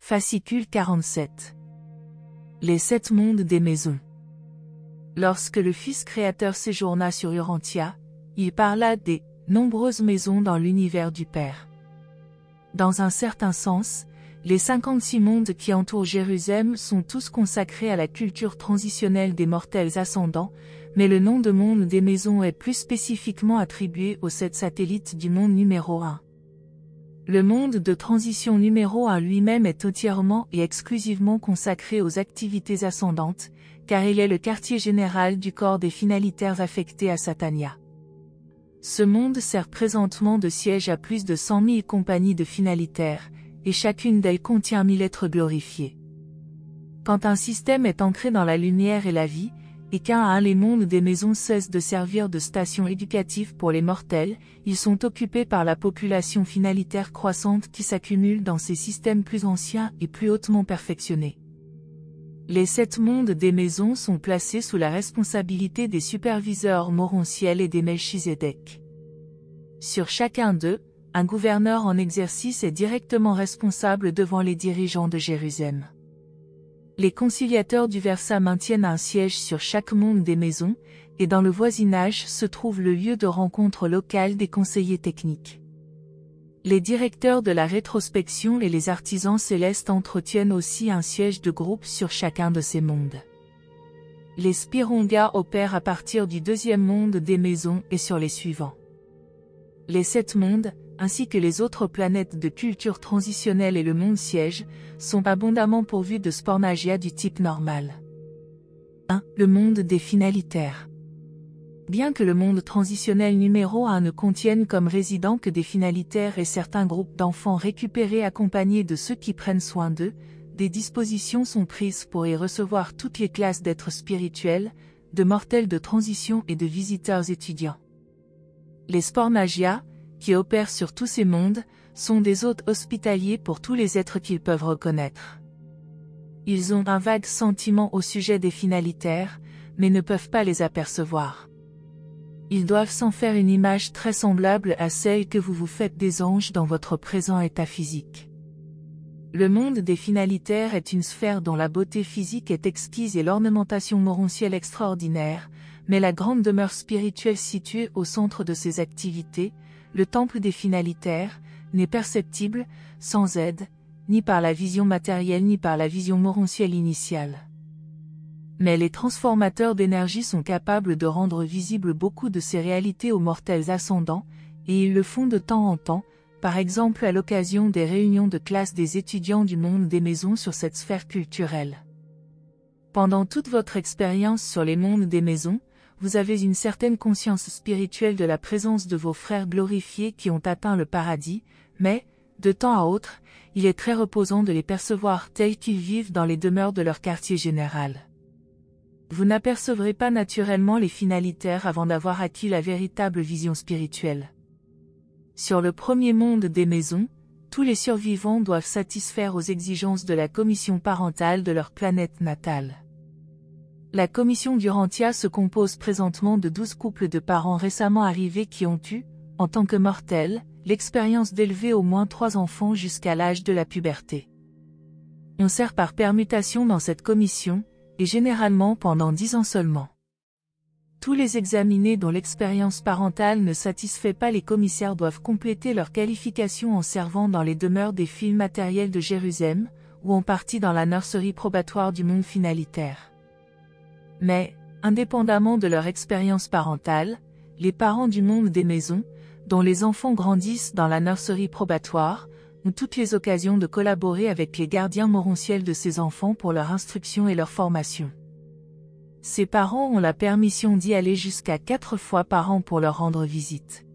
Fascicule 47. Les 7 mondes des maisons. Lorsque le Fils créateur séjourna sur Urantia, il parla des nombreuses maisons dans l'univers du Père. Dans un certain sens, les 56 mondes qui entourent Jérusalem sont tous consacrés à la culture transitionnelle des mortels ascendants, mais le nom de monde des maisons est plus spécifiquement attribué aux 7 satellites du monde numéro 1. Le monde de transition numéro 1 lui-même est entièrement et exclusivement consacré aux activités ascendantes, car il est le quartier général du corps des finalitaires affectés à Satania. Ce monde sert présentement de siège à plus de 100 000 compagnies de finalitaires, et chacune d'elles contient 1000 êtres glorifiés. Quand un système est ancré dans la lumière et la vie, et qu'un à un les mondes des maisons cessent de servir de station éducative pour les mortels, ils sont occupés par la population finalitaire croissante qui s'accumule dans ces systèmes plus anciens et plus hautement perfectionnés. Les 7 mondes des maisons sont placés sous la responsabilité des superviseurs Morontiel et des Melchizedek. Sur chacun d'eux, un gouverneur en exercice est directement responsable devant les dirigeants de Jérusalem. Les conciliateurs du Versa maintiennent un siège sur chaque monde des maisons, et dans le voisinage se trouve le lieu de rencontre local des conseillers techniques. Les directeurs de la rétrospection et les artisans célestes entretiennent aussi un siège de groupe sur chacun de ces mondes. Les Spirongas opèrent à partir du 2e monde des maisons et sur les suivants. Les 7 mondes, ainsi que les autres planètes de culture transitionnelle et le monde siège, sont abondamment pourvus de spormagia du type normal. 1. Le monde des finalitaires. Bien que le monde transitionnel numéro 1 ne contienne comme résidents que des finalitaires et certains groupes d'enfants récupérés accompagnés de ceux qui prennent soin d'eux, des dispositions sont prises pour y recevoir toutes les classes d'êtres spirituels, de mortels de transition et de visiteurs étudiants. Les spormagia, qui opèrent sur tous ces mondes, sont des hôtes hospitaliers pour tous les êtres qu'ils peuvent reconnaître. Ils ont un vague sentiment au sujet des finalitaires, mais ne peuvent pas les apercevoir. Ils doivent s'en faire une image très semblable à celle que vous vous faites des anges dans votre présent état physique. Le monde des finalitaires est une sphère dont la beauté physique est exquise et l'ornementation morontielle extraordinaire, mais la grande demeure spirituelle située au centre de ces activités, le temple des finalitaires, n'est perceptible, sans aide, ni par la vision matérielle ni par la vision morontielle initiale. Mais les transformateurs d'énergie sont capables de rendre visibles beaucoup de ces réalités aux mortels ascendants, et ils le font de temps en temps, par exemple à l'occasion des réunions de classe des étudiants du monde des maisons sur cette sphère culturelle. Pendant toute votre expérience sur les mondes des maisons, vous avez une certaine conscience spirituelle de la présence de vos frères glorifiés qui ont atteint le paradis, mais, de temps à autre, il est très reposant de les percevoir tels qu'ils vivent dans les demeures de leur quartier général. Vous n'apercevrez pas naturellement les finalitaires avant d'avoir acquis la véritable vision spirituelle. Sur le premier monde des maisons, tous les survivants doivent satisfaire aux exigences de la commission parentale de leur planète natale. La commission d'Urantia se compose présentement de 12 couples de parents récemment arrivés qui ont eu, en tant que mortels, l'expérience d'élever au moins 3 enfants jusqu'à l'âge de la puberté. On sert par permutation dans cette commission, et généralement pendant 10 ans seulement. Tous les examinés dont l'expérience parentale ne satisfait pas les commissaires doivent compléter leur qualification en servant dans les demeures des filles matérielles de Jérusalem, ou en partie dans la nurserie probatoire du monde finalitaire. Mais, indépendamment de leur expérience parentale, les parents du monde des maisons, dont les enfants grandissent dans la nurserie probatoire, ont toutes les occasions de collaborer avec les gardiens morontiels de ces enfants pour leur instruction et leur formation. Ces parents ont la permission d'y aller jusqu'à 4 fois par an pour leur rendre visite.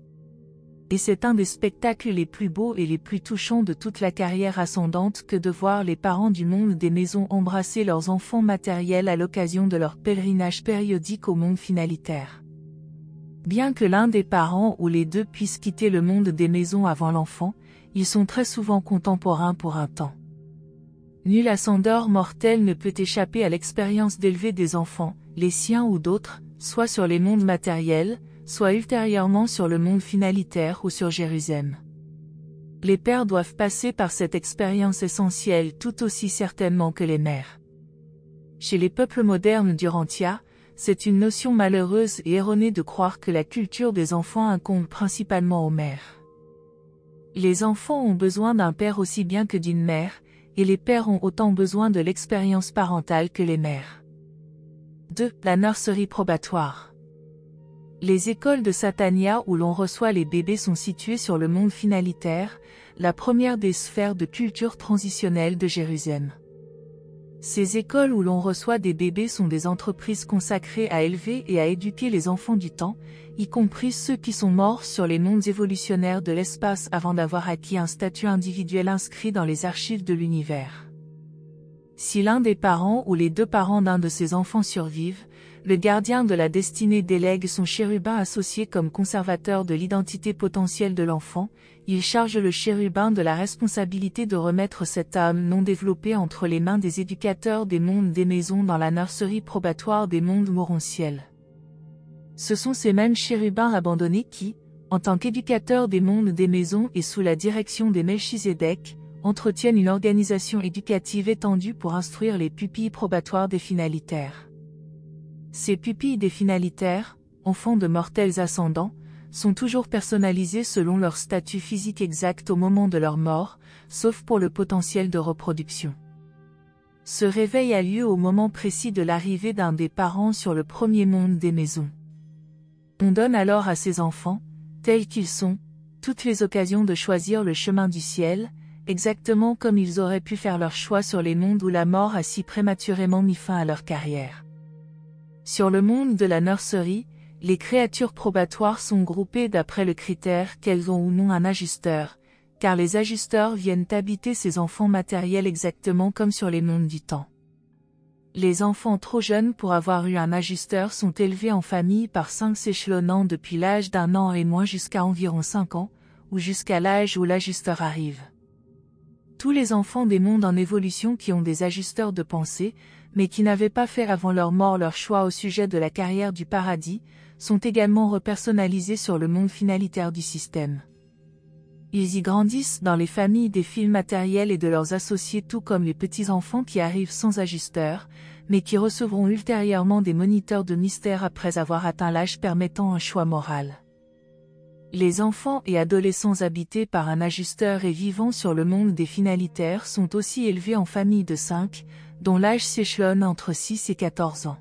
Et c'est un des spectacles les plus beaux et les plus touchants de toute la carrière ascendante que de voir les parents du monde des maisons embrasser leurs enfants matériels à l'occasion de leur pèlerinage périodique au monde finalitaire. Bien que l'un des parents ou les deux puissent quitter le monde des maisons avant l'enfant, ils sont très souvent contemporains pour un temps. Nul ascendeur mortel ne peut échapper à l'expérience d'élever des enfants, les siens ou d'autres, soit sur les mondes matériels, soit ultérieurement sur le monde finalitaire ou sur Jérusalem. Les pères doivent passer par cette expérience essentielle tout aussi certainement que les mères. Chez les peuples modernes d'Urantia, c'est une notion malheureuse et erronée de croire que la culture des enfants incombe principalement aux mères. Les enfants ont besoin d'un père aussi bien que d'une mère, et les pères ont autant besoin de l'expérience parentale que les mères. 2. La nurserie probatoire. Les écoles de Satania où l'on reçoit les bébés sont situées sur le monde finalitaire, la première des sphères de culture transitionnelle de Jérusalem. Ces écoles où l'on reçoit des bébés sont des entreprises consacrées à élever et à éduquer les enfants du temps, y compris ceux qui sont morts sur les mondes évolutionnaires de l'espace avant d'avoir acquis un statut individuel inscrit dans les archives de l'univers. Si l'un des parents ou les deux parents d'un de ces enfants survivent, le gardien de la destinée délègue son chérubin associé comme conservateur de l'identité potentielle de l'enfant. Il charge le chérubin de la responsabilité de remettre cette âme non développée entre les mains des éducateurs des mondes des maisons dans la nurserie probatoire des mondes mourants-ciel. Ce sont ces mêmes chérubins abandonnés qui, en tant qu'éducateurs des mondes des maisons et sous la direction des Melchizedek, entretiennent une organisation éducative étendue pour instruire les pupilles probatoires des finalitaires. Ces pupilles des finalitaires, enfants de mortels ascendants, sont toujours personnalisés selon leur statut physique exact au moment de leur mort, sauf pour le potentiel de reproduction. Ce réveil a lieu au moment précis de l'arrivée d'un des parents sur le premier monde des maisons. On donne alors à ces enfants, tels qu'ils sont, toutes les occasions de choisir le chemin du ciel, exactement comme ils auraient pu faire leur choix sur les mondes où la mort a si prématurément mis fin à leur carrière. Sur le monde de la nurserie, les créatures probatoires sont groupées d'après le critère qu'elles ont ou non un ajusteur, car les ajusteurs viennent habiter ces enfants matériels exactement comme sur les mondes du temps. Les enfants trop jeunes pour avoir eu un ajusteur sont élevés en famille par 5 s'échelonnant depuis l'âge d'1 an et moins jusqu'à environ 5 ans, ou jusqu'à l'âge où l'ajusteur arrive. Tous les enfants des mondes en évolution qui ont des ajusteurs de pensée, mais qui n'avaient pas fait avant leur mort leur choix au sujet de la carrière du paradis, sont également repersonnalisés sur le monde finalitaire du système. Ils y grandissent dans les familles des fils matériels et de leurs associés tout comme les petits-enfants qui arrivent sans ajusteur, mais qui recevront ultérieurement des moniteurs de mystère après avoir atteint l'âge permettant un choix moral. Les enfants et adolescents habités par un ajusteur et vivant sur le monde des finalitaires sont aussi élevés en familles de 5, dont l'âge s'échelonne entre 6 et 14 ans.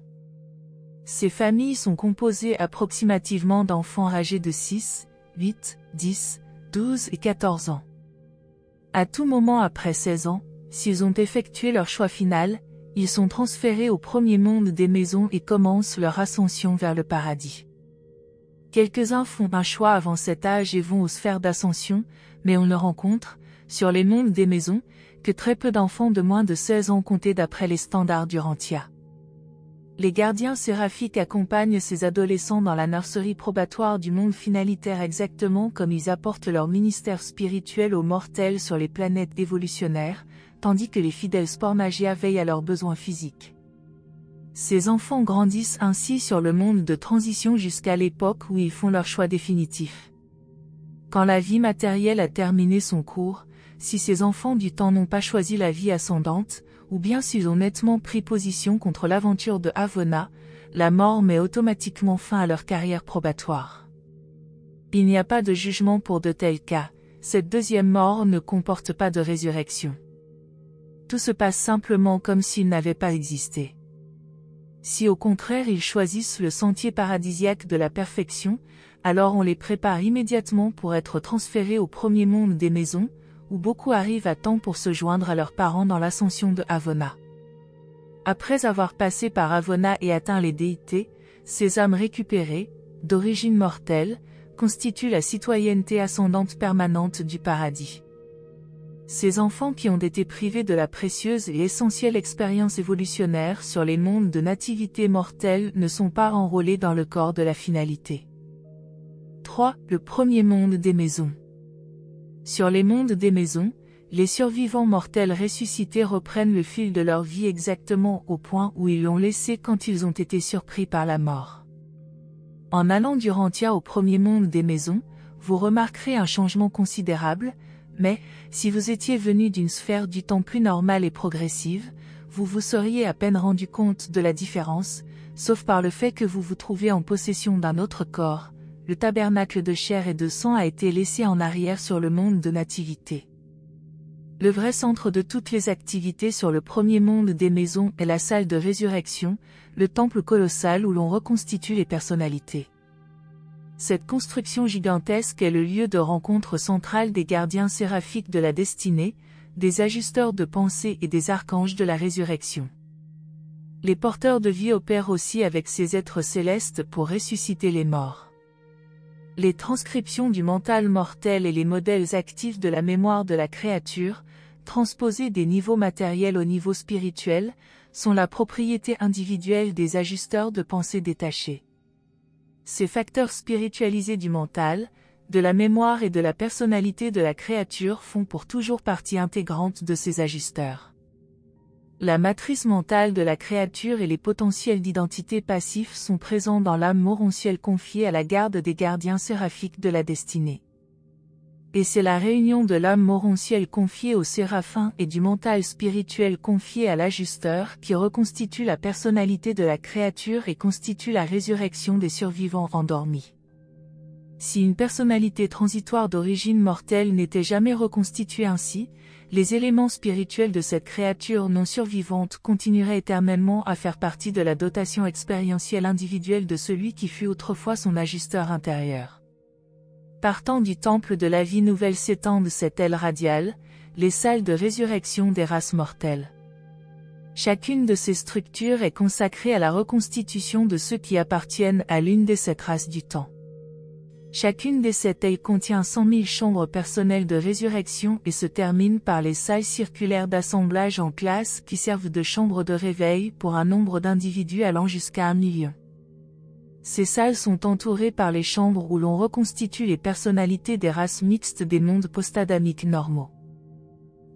Ces familles sont composées approximativement d'enfants âgés de 6, 8, 10, 12 et 14 ans. À tout moment après 16 ans, s'ils ont effectué leur choix final, ils sont transférés au premier monde des maisons et commencent leur ascension vers le paradis. Quelques-uns font un choix avant cet âge et vont aux sphères d'ascension, mais on ne rencontre, sur les mondes des maisons, que très peu d'enfants de moins de 16 ans comptés d'après les standards d'Urantia. Les gardiens séraphiques accompagnent ces adolescents dans la nurserie probatoire du monde finalitaire exactement comme ils apportent leur ministère spirituel aux mortels sur les planètes évolutionnaires, tandis que les fidèles spormagia veillent à leurs besoins physiques. Ces enfants grandissent ainsi sur le monde de transition jusqu'à l'époque où ils font leur choix définitif. Quand la vie matérielle a terminé son cours, si ces enfants du temps n'ont pas choisi la vie ascendante, ou bien s'ils ont nettement pris position contre l'aventure de Havona, la mort met automatiquement fin à leur carrière probatoire. Il n'y a pas de jugement pour de tels cas, cette deuxième mort ne comporte pas de résurrection. Tout se passe simplement comme s'ils n'avaient pas existé. Si au contraire ils choisissent le sentier paradisiaque de la perfection, alors on les prépare immédiatement pour être transférés au premier monde des maisons, où beaucoup arrivent à temps pour se joindre à leurs parents dans l'ascension de Havona. Après avoir passé par Havona et atteint les déités, ces âmes récupérées, d'origine mortelle, constituent la citoyenneté ascendante permanente du paradis. Ces enfants qui ont été privés de la précieuse et essentielle expérience évolutionnaire sur les mondes de nativité mortelle ne sont pas enrôlés dans le corps de la finalité. 3. Le premier monde des maisons. Sur les mondes des maisons, les survivants mortels ressuscités reprennent le fil de leur vie exactement au point où ils l'ont laissé quand ils ont été surpris par la mort. En allant d'Urantia au premier monde des maisons, vous remarquerez un changement considérable. Mais, si vous étiez venu d'une sphère du temps plus normale et progressive, vous vous seriez à peine rendu compte de la différence, sauf par le fait que vous vous trouvez en possession d'un autre corps. Le tabernacle de chair et de sang a été laissé en arrière sur le monde de nativité. Le vrai centre de toutes les activités sur le premier monde des maisons est la salle de résurrection, le temple colossal où l'on reconstitue les personnalités. Cette construction gigantesque est le lieu de rencontre central des gardiens séraphiques de la destinée, des ajusteurs de pensée et des archanges de la résurrection. Les porteurs de vie opèrent aussi avec ces êtres célestes pour ressusciter les morts. Les transcriptions du mental mortel et les modèles actifs de la mémoire de la créature, transposés des niveaux matériels au niveau spirituel, sont la propriété individuelle des ajusteurs de pensée détachés. Ces facteurs spiritualisés du mental, de la mémoire et de la personnalité de la créature font pour toujours partie intégrante de ces ajusteurs. La matrice mentale de la créature et les potentiels d'identité passifs sont présents dans l'âme morontielle confiée à la garde des gardiens séraphiques de la destinée. Et c'est la réunion de l'âme morontielle confiée aux séraphins et du mental spirituel confié à l'ajusteur qui reconstitue la personnalité de la créature et constitue la résurrection des survivants endormis. Si une personnalité transitoire d'origine mortelle n'était jamais reconstituée ainsi, les éléments spirituels de cette créature non survivante continueraient éternellement à faire partie de la dotation expérientielle individuelle de celui qui fut autrefois son ajusteur intérieur. Partant du temple de la vie nouvelle s'étendent cette aile radiale, les salles de résurrection des races mortelles. Chacune de ces structures est consacrée à la reconstitution de ceux qui appartiennent à l'une des 7 races du temps. Chacune des 7 ailes contient 100 000 chambres personnelles de résurrection et se termine par les salles circulaires d'assemblage en classe qui servent de chambres de réveil pour un nombre d'individus allant jusqu'à 1 million. Ces salles sont entourées par les chambres où l'on reconstitue les personnalités des races mixtes des mondes post-adamiques normaux.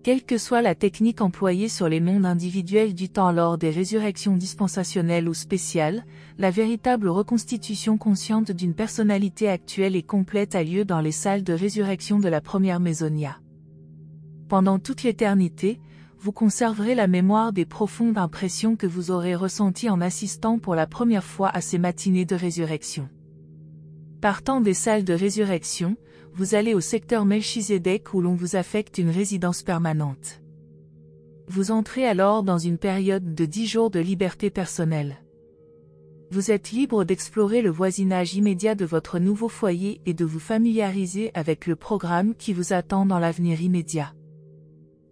Quelle que soit la technique employée sur les mondes individuels du temps lors des résurrections dispensationelles ou spéciales, la véritable reconstitution consciente d'une personnalité actuelle et complète a lieu dans les salles de résurrection de la première Maisonnia. Pendant toute l'éternité, vous conserverez la mémoire des profondes impressions que vous aurez ressenties en assistant pour la première fois à ces matinées de résurrection. Partant des salles de résurrection, vous allez au secteur Melchizedek où l'on vous affecte une résidence permanente. Vous entrez alors dans une période de 10 jours de liberté personnelle. Vous êtes libre d'explorer le voisinage immédiat de votre nouveau foyer et de vous familiariser avec le programme qui vous attend dans l'avenir immédiat.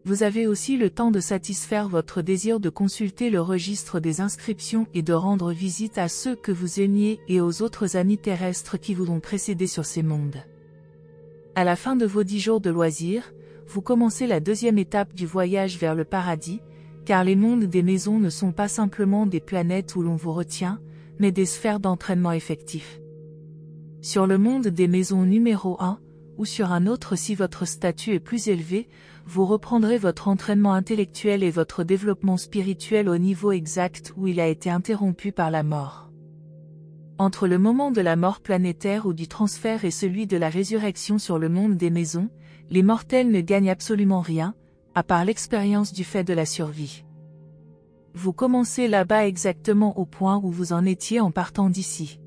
Vous avez aussi le temps de satisfaire votre désir de consulter le registre des inscriptions et de rendre visite à ceux que vous aimiez et aux autres amis terrestres qui vous ont précédé sur ces mondes. À la fin de vos 10 jours de loisirs, vous commencez la 2e étape du voyage vers le paradis, car les mondes des maisons ne sont pas simplement des planètes où l'on vous retient, mais des sphères d'entraînement effectifs. Sur le monde des maisons numéro 1, ou sur un autre si votre statut est plus élevé, vous reprendrez votre entraînement intellectuel et votre développement spirituel au niveau exact où il a été interrompu par la mort. Entre le moment de la mort planétaire ou du transfert et celui de la résurrection sur le monde des maisons, les mortels ne gagnent absolument rien, à part l'expérience du fait de la survie. Vous commencez là-bas exactement au point où vous en étiez en partant d'ici.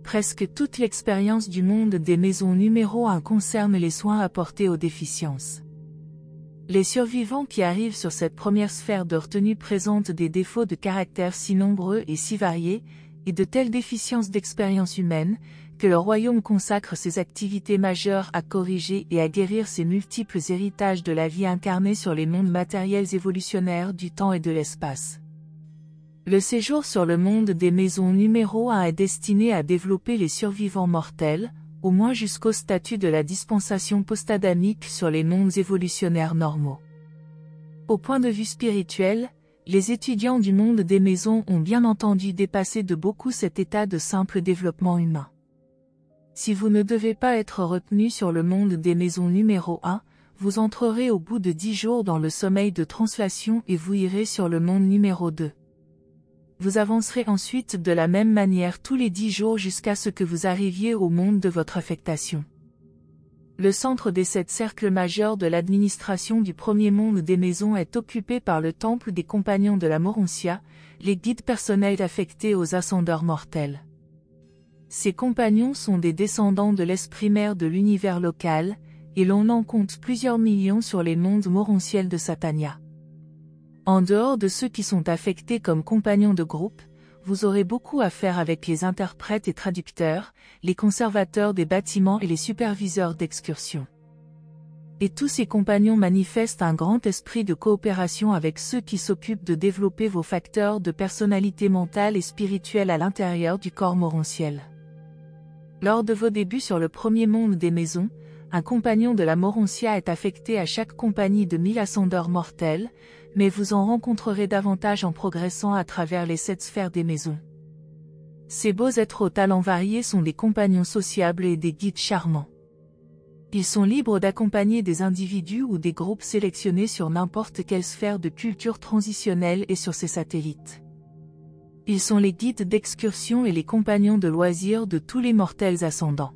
Presque toute l'expérience du monde des maisons numéro 1 concerne les soins apportés aux déficiences. Les survivants qui arrivent sur cette première sphère de retenue présentent des défauts de caractère si nombreux et si variés, et de telles déficiences d'expérience humaine, que le royaume consacre ses activités majeures à corriger et à guérir ces multiples héritages de la vie incarnée sur les mondes matériels évolutionnaires du temps et de l'espace. Le séjour sur le monde des maisons numéro 1 est destiné à développer les survivants mortels, au moins jusqu'au statut de la dispensation post-adamique sur les mondes évolutionnaires normaux. Au point de vue spirituel, les étudiants du monde des maisons ont bien entendu dépassé de beaucoup cet état de simple développement humain. Si vous ne devez pas être retenu sur le monde des maisons numéro 1, vous entrerez au bout de 10 jours dans le sommeil de translation et vous irez sur le monde numéro 2. Vous avancerez ensuite de la même manière tous les 10 jours jusqu'à ce que vous arriviez au monde de votre affectation. Le centre des 7 cercles majeurs de l'administration du premier monde des maisons est occupé par le temple des compagnons de la Morontia, les guides personnels affectés aux ascendeurs mortels. Ces compagnons sont des descendants de l'esprit mère de l'univers local, et l'on en compte plusieurs millions sur les mondes morontiels de Satania. En dehors de ceux qui sont affectés comme compagnons de groupe, vous aurez beaucoup à faire avec les interprètes et traducteurs, les conservateurs des bâtiments et les superviseurs d'excursions. Et tous ces compagnons manifestent un grand esprit de coopération avec ceux qui s'occupent de développer vos facteurs de personnalité mentale et spirituelle à l'intérieur du corps morontiel. Lors de vos débuts sur le premier monde des maisons, un compagnon de la Morontia est affecté à chaque compagnie de 1000 ascendeurs mortels, mais vous en rencontrerez davantage en progressant à travers les 7 sphères des maisons. Ces beaux êtres aux talents variés sont des compagnons sociables et des guides charmants. Ils sont libres d'accompagner des individus ou des groupes sélectionnés sur n'importe quelle sphère de culture transitionnelle et sur ses satellites. Ils sont les guides d'excursion et les compagnons de loisirs de tous les mortels ascendants.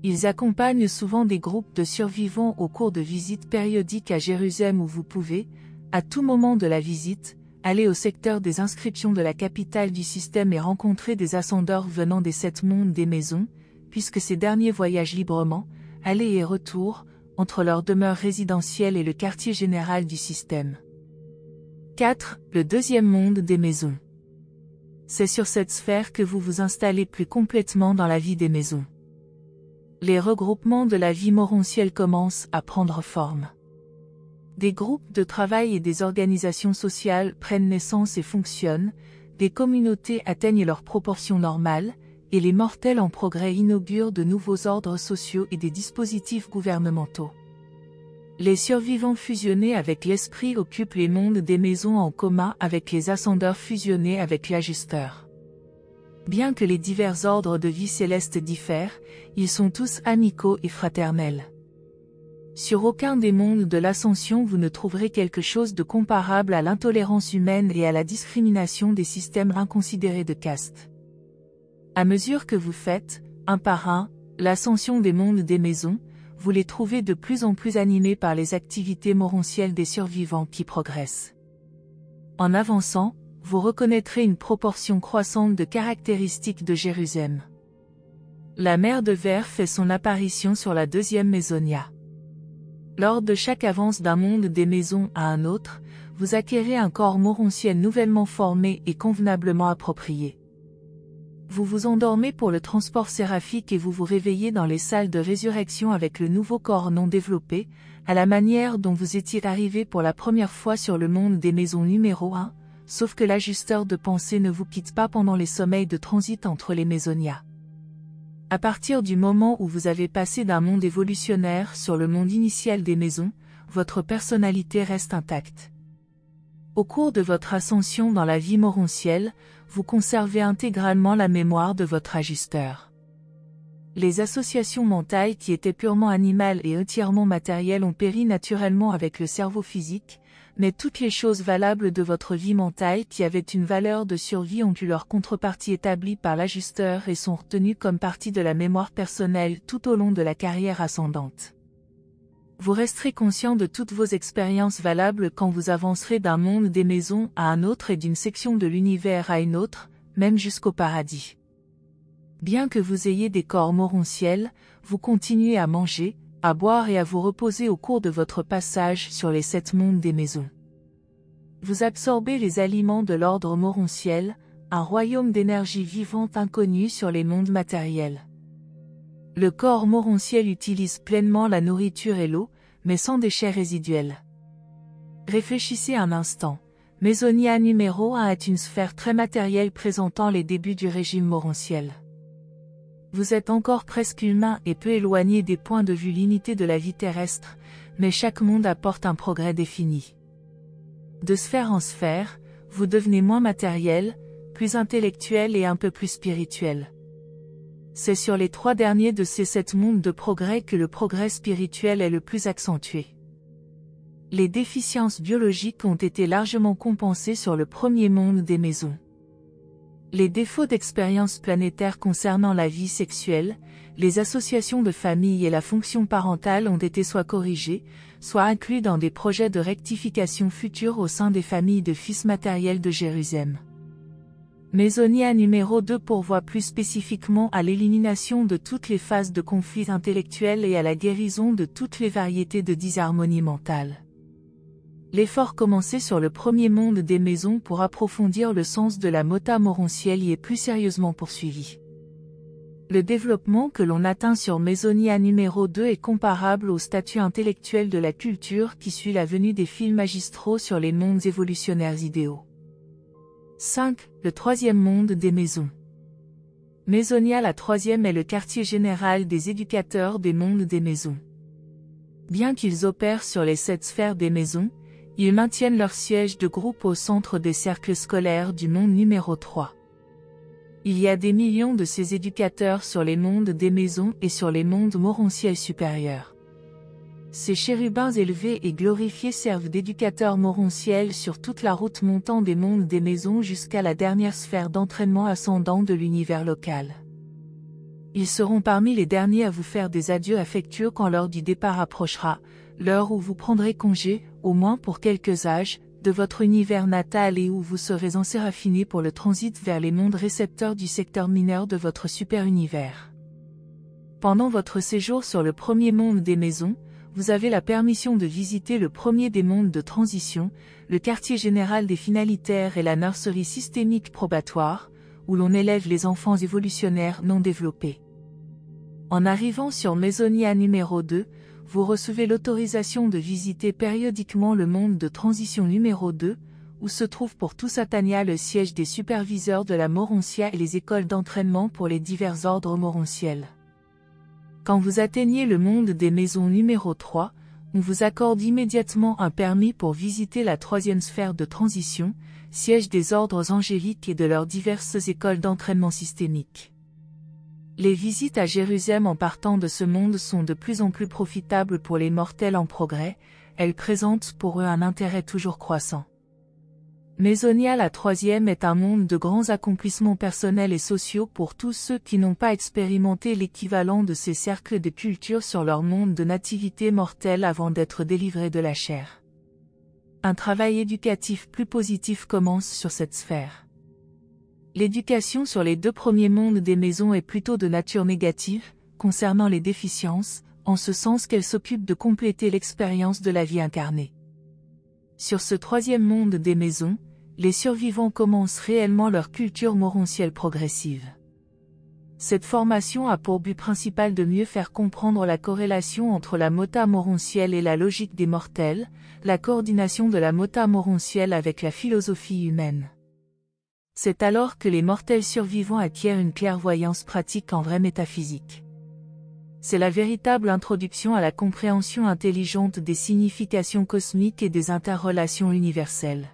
Ils accompagnent souvent des groupes de survivants au cours de visites périodiques à Jérusalem où vous pouvez, à tout moment de la visite, aller au secteur des inscriptions de la capitale du système et rencontrer des ascendeurs venant des 7 mondes des maisons, puisque ces derniers voyagent librement, aller et retour, entre leur demeure résidentielle et le quartier général du système. 4. Le deuxième monde des maisons. C'est sur cette sphère que vous vous installez plus complètement dans la vie des maisons. Les regroupements de la vie morontielle commencent à prendre forme. Des groupes de travail et des organisations sociales prennent naissance et fonctionnent, des communautés atteignent leurs proportions normales, et les mortels en progrès inaugurent de nouveaux ordres sociaux et des dispositifs gouvernementaux. Les survivants fusionnés avec l'esprit occupent les mondes des maisons en commun avec les ascendeurs fusionnés avec l'ajusteur. Bien que les divers ordres de vie céleste diffèrent, ils sont tous amicaux et fraternels. Sur aucun des mondes de l'ascension vous ne trouverez quelque chose de comparable à l'intolérance humaine et à la discrimination des systèmes inconsidérés de caste. À mesure que vous faites, un par un, l'ascension des mondes des maisons, vous les trouvez de plus en plus animés par les activités morontielles des survivants qui progressent. En avançant, vous reconnaîtrez une proportion croissante de caractéristiques de Jérusalem. La mer de verre fait son apparition sur la deuxième Maisonnia. Lors de chaque avance d'un monde des maisons à un autre, vous acquérez un corps morontiel nouvellement formé et convenablement approprié. Vous vous endormez pour le transport séraphique et vous vous réveillez dans les salles de résurrection avec le nouveau corps non développé, à la manière dont vous étiez arrivé pour la première fois sur le monde des maisons numéro 1, sauf que l'ajusteur de pensée ne vous quitte pas pendant les sommeils de transit entre les Maisonnias. À partir du moment où vous avez passé d'un monde évolutionnaire sur le monde initial des maisons, votre personnalité reste intacte. Au cours de votre ascension dans la vie morontielle, vous conservez intégralement la mémoire de votre ajusteur. Les associations mentales qui étaient purement animales et entièrement matérielles ont péri naturellement avec le cerveau physique, mais toutes les choses valables de votre vie mentale qui avaient une valeur de survie ont eu leur contrepartie établie par l'ajusteur et sont retenues comme partie de la mémoire personnelle tout au long de la carrière ascendante. Vous resterez conscient de toutes vos expériences valables quand vous avancerez d'un monde des maisons à un autre et d'une section de l'univers à une autre, même jusqu'au paradis. Bien que vous ayez des corps morontiels, vous continuez à manger, à boire et à vous reposer au cours de votre passage sur les 7 mondes des maisons. Vous absorbez les aliments de l'ordre morontiel, un royaume d'énergie vivante inconnu sur les mondes matériels. Le corps morontiel utilise pleinement la nourriture et l'eau, mais sans déchets résiduels. Réfléchissez un instant. Maisonnia numéro 1 est une sphère très matérielle présentant les débuts du régime morontiel. Vous êtes encore presque humain et peu éloigné des points de vue limités de la vie terrestre, mais chaque monde apporte un progrès défini. De sphère en sphère, vous devenez moins matériel, plus intellectuel et un peu plus spirituel. C'est sur les 3 derniers de ces 7 mondes de progrès que le progrès spirituel est le plus accentué. Les déficiences biologiques ont été largement compensées sur le premier monde des maisons. Les défauts d'expérience planétaire concernant la vie sexuelle, les associations de famille et la fonction parentale ont été soit corrigés, soit inclus dans des projets de rectification futurs au sein des familles de fils matériels de Jérusalem. Masonia numéro 2 pourvoit plus spécifiquement à l'élimination de toutes les phases de conflits intellectuels et à la guérison de toutes les variétés de disharmonie mentale. L'effort commencé sur le premier monde des maisons pour approfondir le sens de la mota morontielle y est plus sérieusement poursuivi. Le développement que l'on atteint sur Masonia numéro 2 est comparable au statut intellectuel de la culture qui suit la venue des fils magistraux sur les mondes évolutionnaires idéaux. 5. Le troisième monde des maisons. Masonia la troisième est le quartier général des éducateurs des mondes des maisons. Bien qu'ils opèrent sur les 7 sphères des maisons, ils maintiennent leur siège de groupe au centre des cercles scolaires du monde numéro 3. Il y a des millions de ces éducateurs sur les mondes des maisons et sur les mondes morontiels supérieurs. Ces chérubins élevés et glorifiés servent d'éducateurs morontiels sur toute la route montant des mondes des maisons jusqu'à la dernière sphère d'entraînement ascendant de l'univers local. Ils seront parmi les derniers à vous faire des adieux affectueux quand l'heure du départ approchera, l'heure où vous prendrez congé, au moins pour quelques âges, de votre univers natal et où vous serez enséraphiné pour le transit vers les mondes récepteurs du secteur mineur de votre super-univers. Pendant votre séjour sur le premier monde des maisons, vous avez la permission de visiter le premier des mondes de transition, le quartier général des finalitaires et la nurserie systémique probatoire, où l'on élève les enfants évolutionnaires non développés. En arrivant sur Masonia numéro 2, vous recevez l'autorisation de visiter périodiquement le monde de transition numéro 2, où se trouve pour tout Satania le siège des superviseurs de la Morontia et les écoles d'entraînement pour les divers ordres morontiels. Quand vous atteignez le monde des maisons numéro 3, on vous accorde immédiatement un permis pour visiter la troisième sphère de transition, siège des ordres angéliques et de leurs diverses écoles d'entraînement systémique. Les visites à Jérusalem en partant de ce monde sont de plus en plus profitables pour les mortels en progrès, elles présentent pour eux un intérêt toujours croissant. Masonia la troisième est un monde de grands accomplissements personnels et sociaux pour tous ceux qui n'ont pas expérimenté l'équivalent de ces cercles de culture sur leur monde de nativité mortelle avant d'être délivrés de la chair. Un travail éducatif plus positif commence sur cette sphère. L'éducation sur les 2 premiers mondes des maisons est plutôt de nature négative, concernant les déficiences, en ce sens qu'elle s'occupe de compléter l'expérience de la vie incarnée. Sur ce troisième monde des maisons, les survivants commencent réellement leur culture morontielle progressive. Cette formation a pour but principal de mieux faire comprendre la corrélation entre la mota morontielle et la logique des mortels, la coordination de la mota morontielle avec la philosophie humaine. C'est alors que les mortels survivants acquièrent une clairvoyance pratique en vraie métaphysique. C'est la véritable introduction à la compréhension intelligente des significations cosmiques et des interrelations universelles.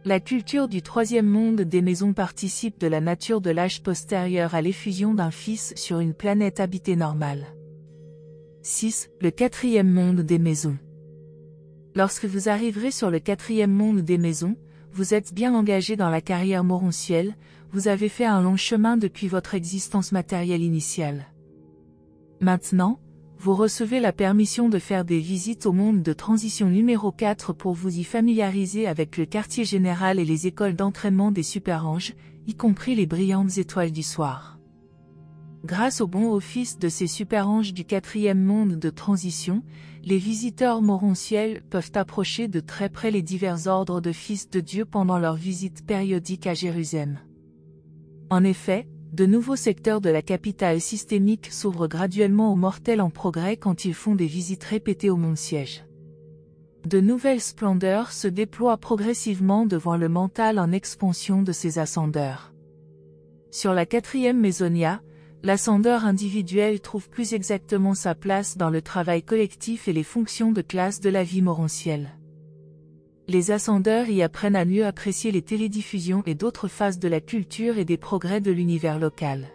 La culture du troisième monde des maisons participe de la nature de l'âge postérieur à l'effusion d'un fils sur une planète habitée normale. 6. Le quatrième monde des maisons. Lorsque vous arriverez sur le quatrième monde des maisons, vous êtes bien engagé dans la carrière morontielle, vous avez fait un long chemin depuis votre existence matérielle initiale. Maintenant, vous recevez la permission de faire des visites au monde de transition numéro 4 pour vous y familiariser avec le quartier général et les écoles d'entraînement des super-anges, y compris les brillantes étoiles du soir. Grâce au bon office de ces super-anges du quatrième monde de transition, les visiteurs morontiels peuvent approcher de très près les divers ordres de fils de Dieu pendant leur visite périodique à Jérusalem. En effet, de nouveaux secteurs de la capitale systémique s'ouvrent graduellement aux mortels en progrès quand ils font des visites répétées au monde-siège. De nouvelles splendeurs se déploient progressivement devant le mental en expansion de ces ascendeurs. Sur la quatrième Masonia, l'ascendeur individuel trouve plus exactement sa place dans le travail collectif et les fonctions de classe de la vie morontielle. Les ascendeurs y apprennent à mieux apprécier les télédiffusions et d'autres phases de la culture et des progrès de l'univers local.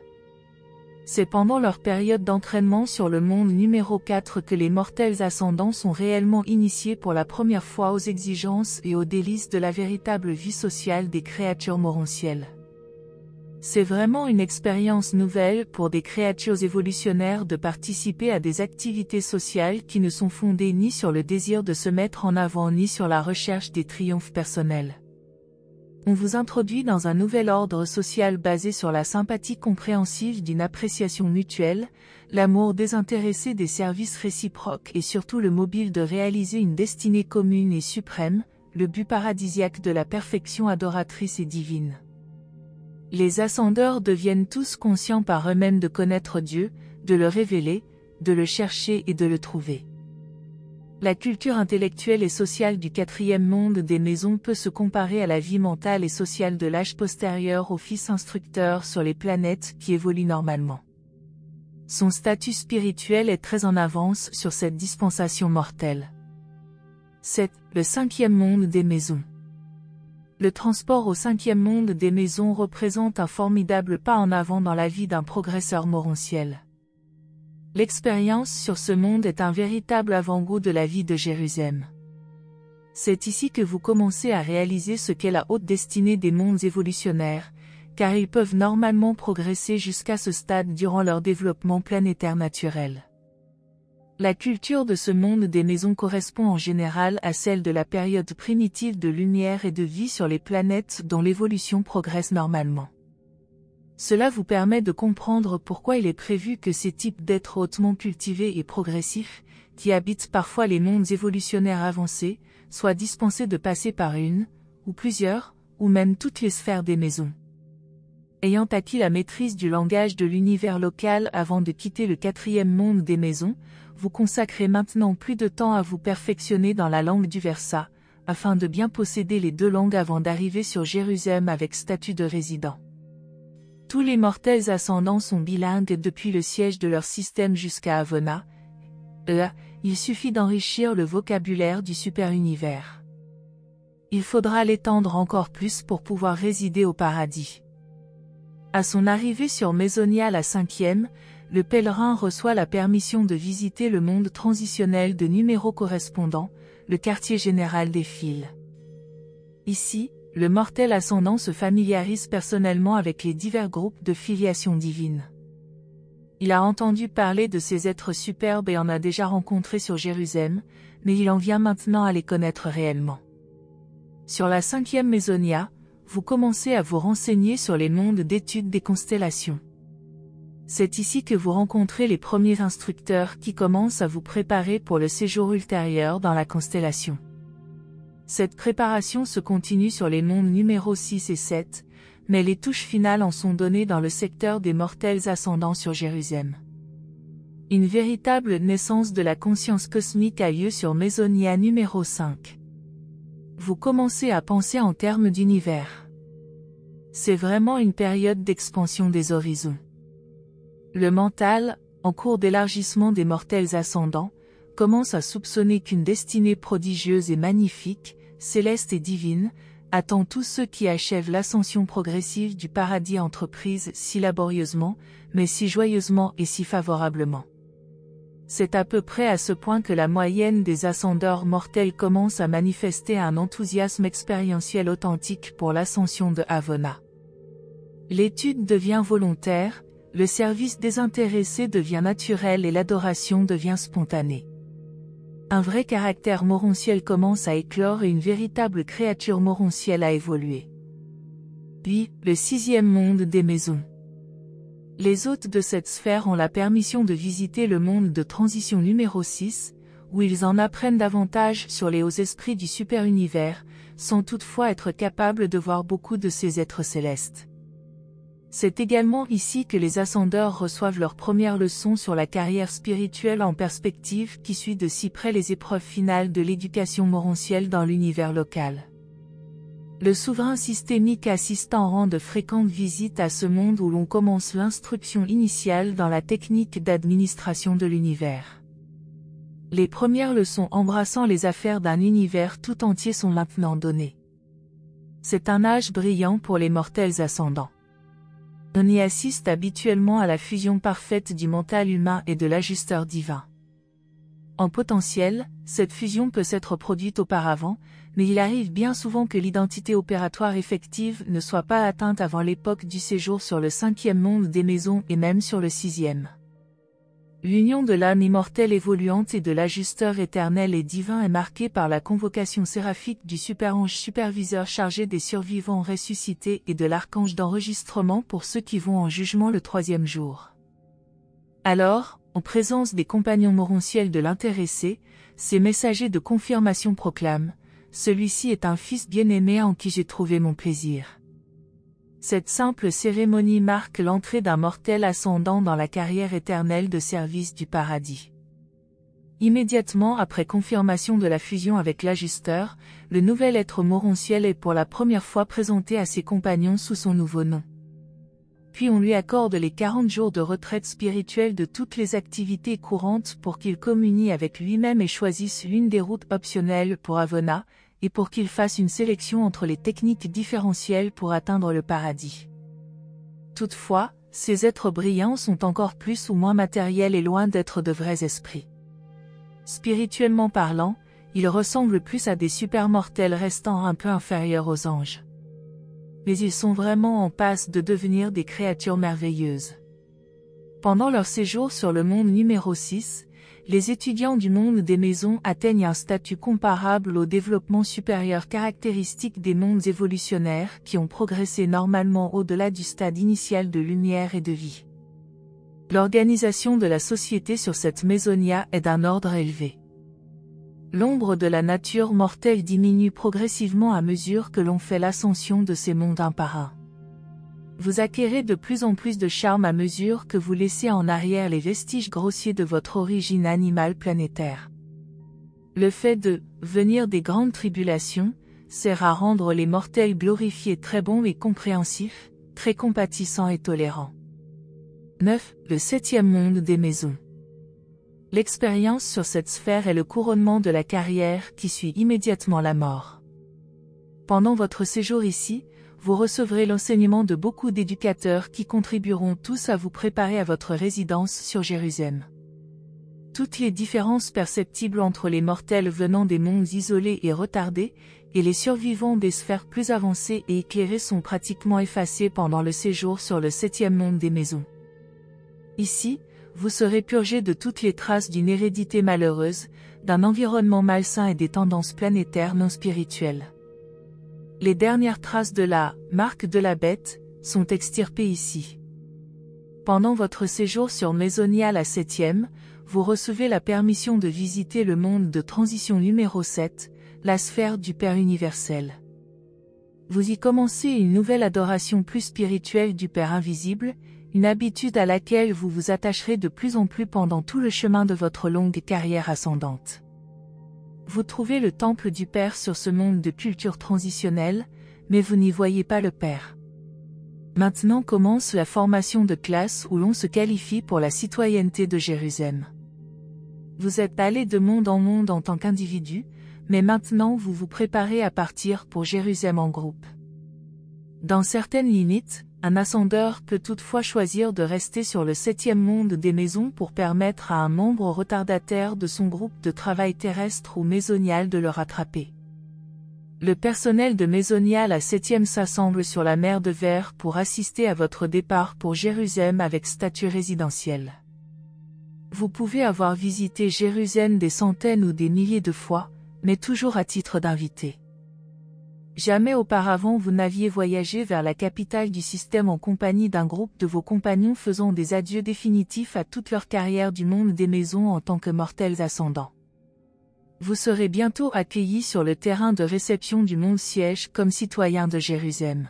C'est pendant leur période d'entraînement sur le monde numéro 4 que les mortels ascendants sont réellement initiés pour la première fois aux exigences et aux délices de la véritable vie sociale des créatures morontielles. C'est vraiment une expérience nouvelle pour des créatures évolutionnaires de participer à des activités sociales qui ne sont fondées ni sur le désir de se mettre en avant ni sur la recherche des triomphes personnels. On vous introduit dans un nouvel ordre social basé sur la sympathie compréhensive d'une appréciation mutuelle, l'amour désintéressé des services réciproques et surtout le mobile de réaliser une destinée commune et suprême, le but paradisiaque de la perfection adoratrice et divine. Les ascendeurs deviennent tous conscients par eux-mêmes de connaître Dieu, de le révéler, de le chercher et de le trouver. La culture intellectuelle et sociale du quatrième monde des maisons peut se comparer à la vie mentale et sociale de l'âge postérieur au fils instructeur sur les planètes qui évoluent normalement. Son statut spirituel est très en avance sur cette dispensation mortelle. C'est le cinquième monde des maisons. Le transport au cinquième monde des maisons représente un formidable pas en avant dans la vie d'un progresseur morontiel. L'expérience sur ce monde est un véritable avant-goût de la vie de Jérusalem. C'est ici que vous commencez à réaliser ce qu'est la haute destinée des mondes évolutionnaires, car ils peuvent normalement progresser jusqu'à ce stade durant leur développement planétaire naturel. La culture de ce monde des maisons correspond en général à celle de la période primitive de lumière et de vie sur les planètes dont l'évolution progresse normalement. Cela vous permet de comprendre pourquoi il est prévu que ces types d'êtres hautement cultivés et progressifs, qui habitent parfois les mondes évolutionnaires avancés, soient dispensés de passer par une, ou plusieurs, ou même toutes les sphères des maisons. Ayant acquis la maîtrise du langage de l'univers local avant de quitter le quatrième monde des maisons, vous consacrez maintenant plus de temps à vous perfectionner dans la langue du Versa, afin de bien posséder les deux langues avant d'arriver sur Jérusalem avec statut de résident. Tous les mortels ascendants sont bilingues depuis le siège de leur système jusqu'à Avona. Il suffit d'enrichir le vocabulaire du super-univers. Il faudra l'étendre encore plus pour pouvoir résider au paradis. À son arrivée sur Maisonnia la cinquième, le pèlerin reçoit la permission de visiter le monde transitionnel de numéros correspondants, le quartier général des fils. Ici, le mortel ascendant se familiarise personnellement avec les divers groupes de filiation divine. Il a entendu parler de ces êtres superbes et en a déjà rencontré sur Jérusalem, mais il en vient maintenant à les connaître réellement. Sur la cinquième Maisonnia, vous commencez à vous renseigner sur les mondes d'études des constellations. C'est ici que vous rencontrez les premiers instructeurs qui commencent à vous préparer pour le séjour ultérieur dans la constellation. Cette préparation se continue sur les mondes numéros 6 et 7, mais les touches finales en sont données dans le secteur des mortels ascendants sur Jérusalem. Une véritable naissance de la conscience cosmique a lieu sur Maisonnia numéro 5. Vous commencez à penser en termes d'univers. C'est vraiment une période d'expansion des horizons. Le mental, en cours d'élargissement des mortels ascendants, commence à soupçonner qu'une destinée prodigieuse et magnifique, céleste et divine, attend tous ceux qui achèvent l'ascension progressive du paradis entreprise si laborieusement, mais si joyeusement et si favorablement. C'est à peu près à ce point que la moyenne des ascendeurs mortels commence à manifester un enthousiasme expérientiel authentique pour l'ascension de Avona. L'étude devient volontaire, le service désintéressé devient naturel et l'adoration devient spontanée. Un vrai caractère morontiel commence à éclore et une véritable créature morontielle a évolué. Puis, le sixième monde des maisons. Les hôtes de cette sphère ont la permission de visiter le monde de transition numéro 6, où ils en apprennent davantage sur les hauts esprits du super-univers, sans toutefois être capables de voir beaucoup de ces êtres célestes. C'est également ici que les ascendeurs reçoivent leur première leçon sur la carrière spirituelle en perspective qui suit de si près les épreuves finales de l'éducation morontielle dans l'univers local. Le souverain systémique assiste en rang de fréquentes visites à ce monde où l'on commence l'instruction initiale dans la technique d'administration de l'univers. Les premières leçons embrassant les affaires d'un univers tout entier sont maintenant données. C'est un âge brillant pour les mortels ascendants. On y assiste habituellement à la fusion parfaite du mental humain et de l'ajusteur divin. En potentiel, cette fusion peut s'être produite auparavant, mais il arrive bien souvent que l'identité opératoire effective ne soit pas atteinte avant l'époque du séjour sur le 5e monde des maisons et même sur le 6e. L'union de l'âme immortelle évoluante et de l'ajusteur éternel et divin est marquée par la convocation séraphique du super-ange superviseur chargé des survivants ressuscités et de l'archange d'enregistrement pour ceux qui vont en jugement le 3e jour. Alors, en présence des compagnons morontiels de l'intéressé, ces messagers de confirmation proclament « Celui-ci est un fils bien-aimé en qui j'ai trouvé mon plaisir ». Cette simple cérémonie marque l'entrée d'un mortel ascendant dans la carrière éternelle de service du paradis. Immédiatement après confirmation de la fusion avec l'ajusteur, le nouvel être morontiel est pour la première fois présenté à ses compagnons sous son nouveau nom. Puis on lui accorde les 40 jours de retraite spirituelle de toutes les activités courantes pour qu'il communie avec lui-même et choisisse l'une des routes optionnelles pour Avona, et pour qu'il fasse une sélection entre les techniques différentielles pour atteindre le paradis. Toutefois, ces êtres brillants sont encore plus ou moins matériels et loin d'être de vrais esprits. Spirituellement parlant, ils ressemblent plus à des supermortels restant un peu inférieurs aux anges. Mais ils sont vraiment en passe de devenir des créatures merveilleuses. Pendant leur séjour sur le monde numéro 6, les étudiants du monde des maisons atteignent un statut comparable au développement supérieur caractéristique des mondes évolutionnaires qui ont progressé normalement au-delà du stade initial de lumière et de vie. L'organisation de la société sur cette Maisonnia est d'un ordre élevé. L'ombre de la nature mortelle diminue progressivement à mesure que l'on fait l'ascension de ces mondes un par un. Vous acquérez de plus en plus de charme à mesure que vous laissez en arrière les vestiges grossiers de votre origine animale planétaire. Le fait de « venir des grandes tribulations » sert à rendre les mortels glorifiés très bons et compréhensifs, très compatissants et tolérants. 9. Le 7e monde des maisons. L'expérience sur cette sphère est le couronnement de la carrière qui suit immédiatement la mort. Pendant votre séjour ici, vous recevrez l'enseignement de beaucoup d'éducateurs qui contribueront tous à vous préparer à votre résidence sur Jérusalem. Toutes les différences perceptibles entre les mortels venant des mondes isolés et retardés, et les survivants des sphères plus avancées et éclairées sont pratiquement effacées pendant le séjour sur le 7e monde des maisons. Ici, vous serez purgé de toutes les traces d'une hérédité malheureuse, d'un environnement malsain et des tendances planétaires non spirituelles. Les dernières traces de la « marque de la bête » sont extirpées ici. Pendant votre séjour sur Maisonnia la 7e, vous recevez la permission de visiter le monde de transition numéro 7, la sphère du Père universel. Vous y commencez une nouvelle adoration plus spirituelle du Père invisible, une habitude à laquelle vous vous attacherez de plus en plus pendant tout le chemin de votre longue carrière ascendante. Vous trouvez le temple du Père sur ce monde de culture transitionnelle, mais vous n'y voyez pas le Père. Maintenant commence la formation de classe où l'on se qualifie pour la citoyenneté de Jérusalem. Vous êtes allé de monde en tant qu'individu, mais maintenant vous vous préparez à partir pour Jérusalem en groupe. Dans certaines limites, un ascendeur peut toutefois choisir de rester sur le 7e monde des maisons pour permettre à un membre retardataire de son groupe de travail terrestre ou maisonial de le rattraper. Le personnel de Maisonnia la 7e s'assemble sur la mer de Verre pour assister à votre départ pour Jérusalem avec statut résidentiel. Vous pouvez avoir visité Jérusalem des centaines ou des milliers de fois, mais toujours à titre d'invité. Jamais auparavant vous n'aviez voyagé vers la capitale du système en compagnie d'un groupe de vos compagnons faisant des adieux définitifs à toute leur carrière du monde des maisons en tant que mortels ascendants. Vous serez bientôt accueillis sur le terrain de réception du monde siège comme citoyens de Jérusalem.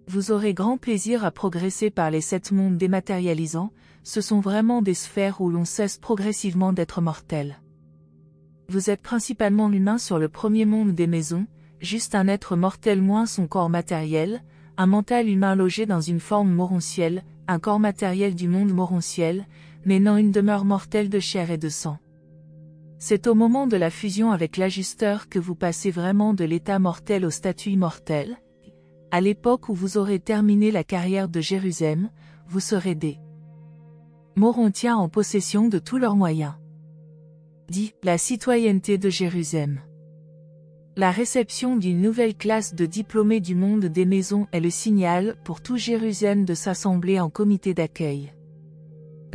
Vous aurez grand plaisir à progresser par les 7 mondes dématérialisants, ce sont vraiment des sphères où l'on cesse progressivement d'être mortel. Vous êtes principalement l'humain sur le premier monde des maisons, juste un être mortel moins son corps matériel, un mental humain logé dans une forme morontielle, un corps matériel du monde morontiel, mais non une demeure mortelle de chair et de sang. C'est au moment de la fusion avec l'ajusteur que vous passez vraiment de l'état mortel au statut immortel. À l'époque où vous aurez terminé la carrière de Jérusalem, vous serez des Morontiens en possession de tous leurs moyens. dit la citoyenneté de Jérusalem. La réception d'une nouvelle classe de diplômés du monde des maisons est le signal pour tout Jérusalem de s'assembler en comité d'accueil.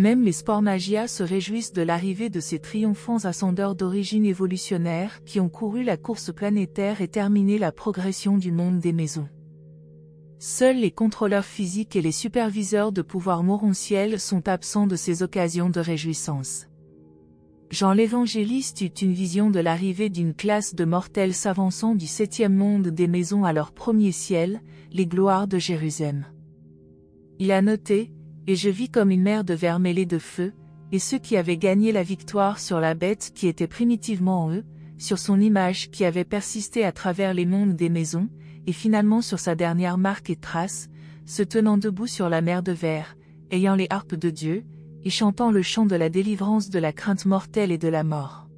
Même les sportmagias se réjouissent de l'arrivée de ces triomphants ascendeurs d'origine évolutionnaire qui ont couru la course planétaire et terminé la progression du monde des maisons. Seuls les contrôleurs physiques et les superviseurs de pouvoir morontiel sont absents de ces occasions de réjouissance. Jean l'Évangéliste eut une vision de l'arrivée d'une classe de mortels s'avançant du 7e monde des maisons à leur premier ciel, les gloires de Jérusalem. Il a noté, « Et je vis comme une mer de verre mêlée de feu, et ceux qui avaient gagné la victoire sur la bête qui était primitivement en eux, sur son image qui avait persisté à travers les mondes des maisons, et finalement sur sa dernière marque et trace, se tenant debout sur la mer de verre, ayant les harpes de Dieu, et chantant le chant de la délivrance de la crainte mortelle et de la mort. »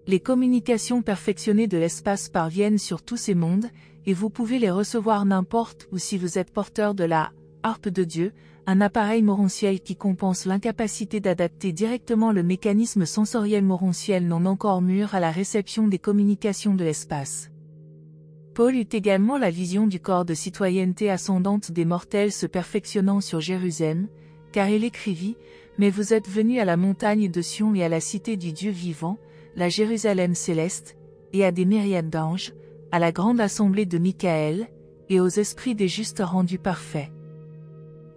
Les communications perfectionnées de l'espace parviennent sur tous ces mondes, et vous pouvez les recevoir n'importe où si vous êtes porteur de la harpe de Dieu, un appareil morontiel qui compense l'incapacité d'adapter directement le mécanisme sensoriel morontiel non encore mûr à la réception des communications de l'espace. Paul eut également la vision du corps de citoyenneté ascendante des mortels se perfectionnant sur Jérusalem, car il écrivit « Mais vous êtes venus à la montagne de Sion et à la cité du Dieu vivant, la Jérusalem céleste, et à des myriades d'anges, à la grande assemblée de Michaël, et aux esprits des justes rendus parfaits. »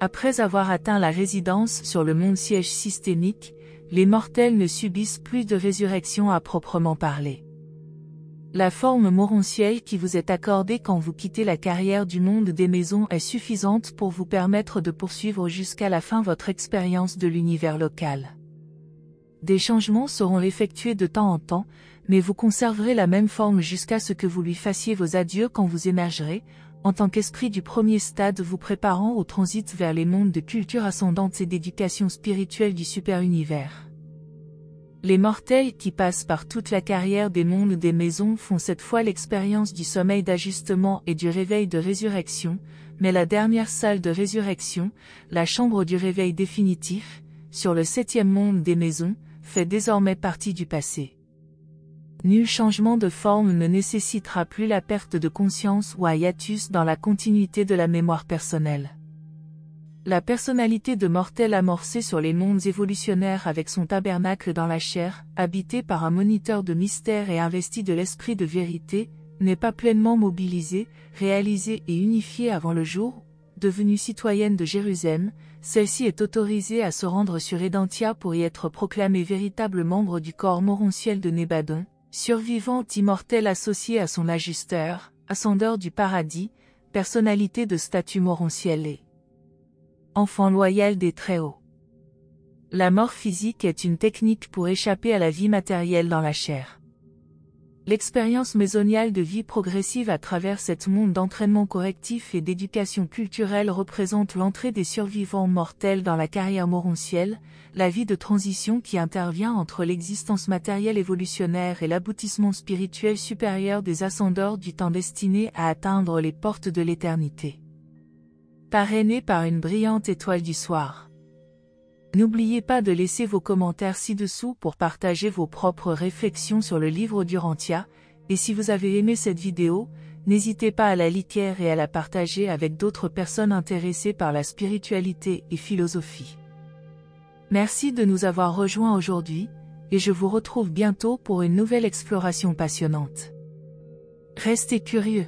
Après avoir atteint la résidence sur le mont siège systémique, les mortels ne subissent plus de résurrection à proprement parler. La forme morontielle qui vous est accordée quand vous quittez la carrière du monde des maisons est suffisante pour vous permettre de poursuivre jusqu'à la fin votre expérience de l'univers local. Des changements seront effectués de temps en temps, mais vous conserverez la même forme jusqu'à ce que vous lui fassiez vos adieux quand vous émergerez, en tant qu'esprit du premier stade vous préparant au transit vers les mondes de culture ascendante et d'éducation spirituelle du super-univers. Les mortels qui passent par toute la carrière des mondes des maisons font cette fois l'expérience du sommeil d'ajustement et du réveil de résurrection, mais la dernière salle de résurrection, la chambre du réveil définitif, sur le 7e monde des maisons, fait désormais partie du passé. Nul changement de forme ne nécessitera plus la perte de conscience ou un hiatus dans la continuité de la mémoire personnelle. La personnalité de mortel amorcée sur les mondes évolutionnaires avec son tabernacle dans la chair, habité par un moniteur de mystère et investi de l'esprit de vérité, n'est pas pleinement mobilisée, réalisée et unifiée avant le jour. Devenue citoyenne de Jérusalem, celle-ci est autorisée à se rendre sur Edentia pour y être proclamée véritable membre du corps morontiel de Nébadon, survivante immortelle associée à son ajusteur, ascendeur du paradis, personnalité de statut morontiel et enfant loyal des Très-Hauts. La mort physique est une technique pour échapper à la vie matérielle dans la chair. L'expérience mésoniale de vie progressive à travers cet monde d'entraînement correctif et d'éducation culturelle représente l'entrée des survivants mortels dans la carrière morontielle, la vie de transition qui intervient entre l'existence matérielle évolutionnaire et l'aboutissement spirituel supérieur des ascendeurs du temps destinés à atteindre les portes de l'éternité. Parrainé par une brillante étoile du soir. N'oubliez pas de laisser vos commentaires ci-dessous pour partager vos propres réflexions sur le livre d'Urantia, et si vous avez aimé cette vidéo, n'hésitez pas à la liker et à la partager avec d'autres personnes intéressées par la spiritualité et philosophie. Merci de nous avoir rejoints aujourd'hui, et je vous retrouve bientôt pour une nouvelle exploration passionnante. Restez curieux.